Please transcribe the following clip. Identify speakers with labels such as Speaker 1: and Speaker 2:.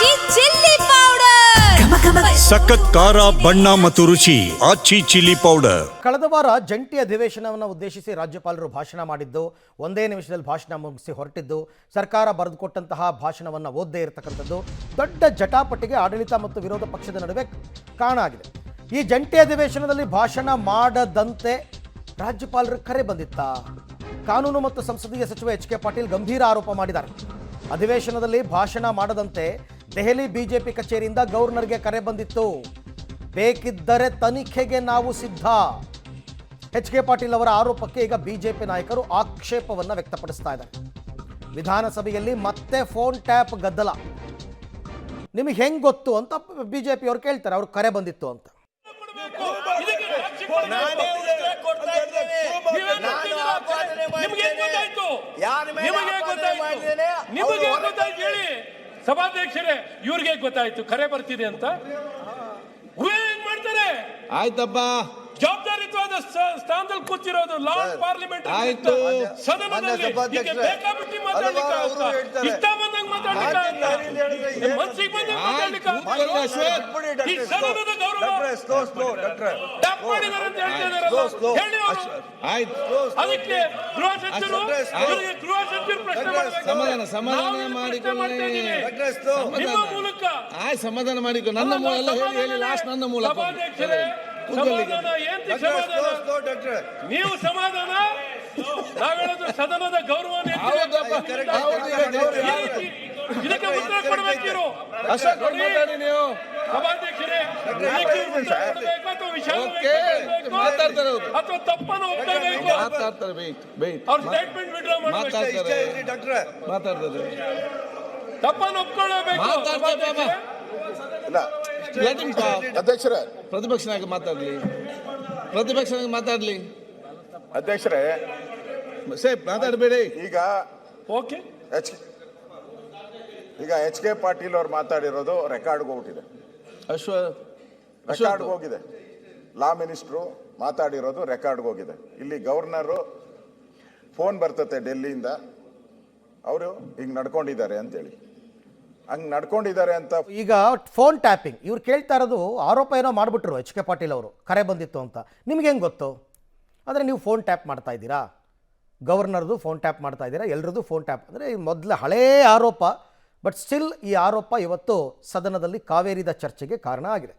Speaker 1: ಆಚಿ chilli powder
Speaker 2: ಸಖತ್ ಖಾರ ಬಣ್ಣ ಮತ್ತು ರುಚಿ ಆಚಿ ಚಿಲ್ಲಿ ಪೌಡರ್.
Speaker 3: ಕಳೆದ ವಾರ ಜಂಟಿ ಅಧಿವೇಶನವನ್ನು ಉದ್ದೇಶಿಸಿ ರಾಜ್ಯಪಾಲರು ಭಾಷಣ ಮಾಡಿದ್ದು, ಒಂದೇ ನಿಮಿಷದಲ್ಲಿ ಭಾಷಣ ಮುಗಿಸಿ ಹೊರಟಿದ್ದು, ಸರ್ಕಾರ ಬರೆದುಕೊಟ್ಟಂತಹ ಭಾಷಣವನ್ನು ಓದದೇ ಇರತಕ್ಕಂಥದ್ದು ದೊಡ್ಡ ಜಟಾಪಟಿಗೆ ಆಡಳಿತ ಮತ್ತು ವಿರೋಧ ಪಕ್ಷದ ನಡುವೆ ಕಾರಣ ಆಗಿದೆ. ಈ ಜಂಟಿ ಅಧಿವೇಶನದಲ್ಲಿ ಭಾಷಣ ಮಾಡದಂತೆ ರಾಜ್ಯಪಾಲರ ಕರೆ ಬಂದಿತ್ತಾ? ಕಾನೂನು ಮತ್ತು ಸಂಸದೀಯ ಸಚಿವ ಎಚ್.ಕೆ. ಪಾಟೀಲ್ ಗಂಭೀರ ಆರೋಪ ಮಾಡಿದ್ದಾರೆ. ಅಧಿವೇಶನದಲ್ಲಿ ಭಾಷಣ ಮಾಡದಂತೆ ದೆಹಲಿ ಬಿಜೆಪಿ ಕಚೇರಿಯಿಂದ ಗವರ್ನರ್ಗೆ ಕರೆ ಬಂದಿತ್ತು. ಬೇಕಿದ್ದರೆ ತನಿಖೆಗೆ ನಾವು ಸಿದ್ಧ. ಎಚ್.ಕೆ. ಪಾಟೀಲ್ ಅವರ ಆರೋಪಕ್ಕೆ ಈಗ ಬಿಜೆಪಿ ನಾಯಕರು ಆಕ್ಷೇಪವನ್ನು ವ್ಯಕ್ತಪಡಿಸ್ತಾ ಇದ್ದಾರೆ. ವಿಧಾನಸಭೆಯಲ್ಲಿ ಮತ್ತೆ ಫೋನ್ ಟ್ಯಾಪ್ ಗದ್ದಲ. ನಿಮಗೆ ಹೆಂಗೆ ಗೊತ್ತು ಅಂತ ಬಿಜೆಪಿ ಅವ್ರು ಕೇಳ್ತಾರೆ. ಅವ್ರು ಕರೆ ಬಂದಿತ್ತು ಅಂತ.
Speaker 4: ಸಭಾಧ್ಯಕ್ಷರೇ, ಇವ್ರಿಗೆ ಗೊತ್ತಾಯ್ತು ಕರೆ ಬರ್ತಿದೆ ಅಂತ. ಮಾಡ್ತಾರೆ.
Speaker 5: ಆಯ್ತಪ್ಪ,
Speaker 4: ಜವಾಬ್ದಾರಿತ್ವದ ಸ್ಥಾನದಲ್ಲಿ ಕೂತಿರೋದು ಲಾರ್ಡ್ ಪಾರ್ಲಿಮೆಂಟ್ ಸದನದಲ್ಲಿ ಬೇಕಾಬಿಟ್ಟಿ ಮಾತಾಡ್ಲಿಕ್ಕೆ ಇಷ್ಟ ಬಂದಂಗೆ ಮಾತಾಡ್ಲಿಕ್ಕೆ ಮನ್ಸಿಗೆ ಬಂದಂಗೆ ಮಾತಾಡ್ಲಿಕ್ಕೆ ಈ ಸದನದ ಗೌರವ ಟ್ಯಾಪ್ ಮಾಡಿದಾರೆ ಅಂತ ಹೇಳ್ತಿದಾರಲ್ಲ, ಹೇಳಿ ಅವರು. ಅದಕ್ಕೆ ಗೃಹ ಸಚಿವರು ಪ್ರಶ್ನೆ ಮಾಡಬೇಕು.
Speaker 5: ಸಮಾಧಾನ ಮಾಡಿಕೊಳ್ಳಿ.
Speaker 4: ನಿಮ್ಮ ಮೂಲಕ
Speaker 5: ಸಮಾಧಾನ ಮಾಡಿಕೊ. ನನ್ನ ಮೂಲ ಹೇಳಿ ಲಾಸ್ಟ್ ನನ್ನ ಮೂಲ.
Speaker 4: ಸಭಾಧ್ಯಕ್ಷರೇ, ಸಮಾಧಾನ ಏನ್ ಸಮಾಧಾನ? ನೀವು ಸಮಾಧಾನ, ನಾವೇಳೋದು ಸದನದ ಗೌರವ. ಇದಕ್ಕೆ ಉತ್ತರ ಕೊಡಬೇಕಿರು.
Speaker 5: ನೀವು
Speaker 4: ಸಭಾಧ್ಯಕ್ಷರೇ, ಅಥವಾ ತಪ್ಪನ್ನು ಒಪ್ಪಬೇಕು. ಅವ್ರ ಸ್ಟೇಟ್ಮೆಂಟ್ ವಿಡ್ರಾ ಮಾಡಬೇಕು. ತಪ್ಪನ್ನು ಒಪ್ಕೊಳ್ಳಬೇಕು.
Speaker 5: ಅಧ್ಯಕ್ಷರೇ, ಪ್ರತಿಪಕ್ಷ ನಾಯಕ ಮಾತಾಡ್ಲಿ.
Speaker 6: ಅಧ್ಯಕ್ಷರೇ,
Speaker 5: ಮಾತಾಡಬೇಡಿ.
Speaker 6: ಈಗ
Speaker 4: ಓಕೆ,
Speaker 6: ಎಚ್.ಕೆ. ಪಾಟೀಲ್ ಅವ್ರು ಮಾತಾಡಿರೋದು ರೆಕಾರ್ಡ್ಗೆ ಹೋಗ್ಬಿಟ್ಟಿದೆ. ರೆಕಾರ್ಡ್ಗೆ ಹೋಗಿದೆ. ಲಾ ಮಿನಿಸ್ಟ್ರು ಮಾತಾಡಿರೋದು ರೆಕಾರ್ಡ್ಗೆ ಹೋಗಿದೆ. ಇಲ್ಲಿ ಗವರ್ನರು ಫೋನ್ ಬರ್ತತೆ ಡೆಲ್ಲಿಯಿಂದ, ಅವರು ಹಿಂಗೆ ನಡ್ಕೊಂಡಿದ್ದಾರೆ ಅಂತೇಳಿ. ಹಂಗೆ ನಡ್ಕೊಂಡಿದ್ದಾರೆ ಅಂತ
Speaker 3: ಈಗ ಫೋನ್ ಟ್ಯಾಪಿಂಗ್ ಇವ್ರು ಕೇಳ್ತಾ ಇರೋದು ಆರೋಪ ಏನೋ ಮಾಡಿಬಿಟ್ರು ಎಚ್.ಕೆ. ಪಾಟೀಲ್ ಅವರು, ಕರೆ ಬಂದಿತ್ತು ಅಂತ. ನಿಮ್ಗೆ ಹೆಂಗೆ ಗೊತ್ತು? ಅಂದರೆ ನೀವು ಫೋನ್ ಟ್ಯಾಪ್ ಮಾಡ್ತಾ ಇದ್ದೀರಾ, ಗವರ್ನರ್ದು ಫೋನ್ ಟ್ಯಾಪ್ ಮಾಡ್ತಾ ಇದ್ದೀರಾ, ಎಲ್ಲರದ್ದು ಫೋನ್ ಟ್ಯಾಪ್. ಅಂದರೆ ಮೊದಲ ಹಳೇ ಆರೋಪ. ಬಟ್ ಸ್ಟಿಲ್ ಈ ಆರೋಪ ಇವತ್ತು ಸದನದಲ್ಲಿ ಕಾವೇರಿದ ಚರ್ಚೆಗೆ ಕಾರಣ ಆಗಿದೆ.